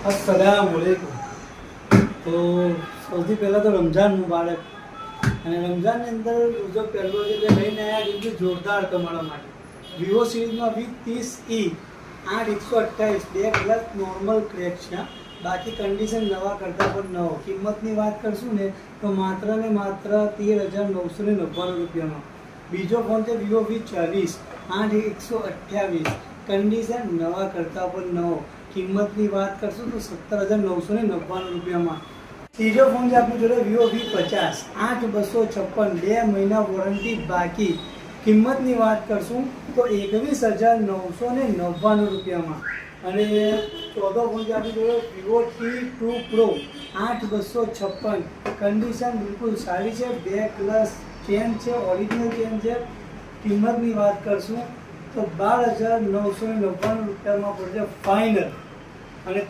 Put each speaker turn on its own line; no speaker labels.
अस्सलामुअलैकुम। तो સૌથી પહેલાં તો રમઝાન મુબારક। અને રમઝાનની અંદર રોજો પહેલો જે લઈને આવ્યા એટલું જોરદાર તમારા માટે વિવો સિરીઝમાં V30e 8/128 બે કલાક નોર્મલ ક્રેક છે, બાકી કન્ડિશન નવા કરતાં પણ નવો। કિંમતની વાત કરશું ને તો માત્ર ને માત્ર 13,999 રૂપિયામાં। બીજો ફોન છે વિવો V40 8/128 કન્ડિશન નવા કરતાં પણ નવો। કિંમતની વાત કરશું તો 17,999 રૂપિયામાં। ત્રીજો ફોન છે આપણી જોડે વિવો V50 8/256 2 મહિના વોરંટી બાકી। કિંમતની વાત કરશું તો 21,999 રૂપિયામાં। અને ચોથો ફોન છે આપણી જોડે વિવો T2 Pro 8/256 કન્ડિશન બિલકુલ સારી છે, 2 પ્લસ ચેન છે, ઓરિજિનલ ચેન છે। કિંમતની વાત કરશું તો 12,999 રૂપિયામાં પડશે ફાઇનલ। અને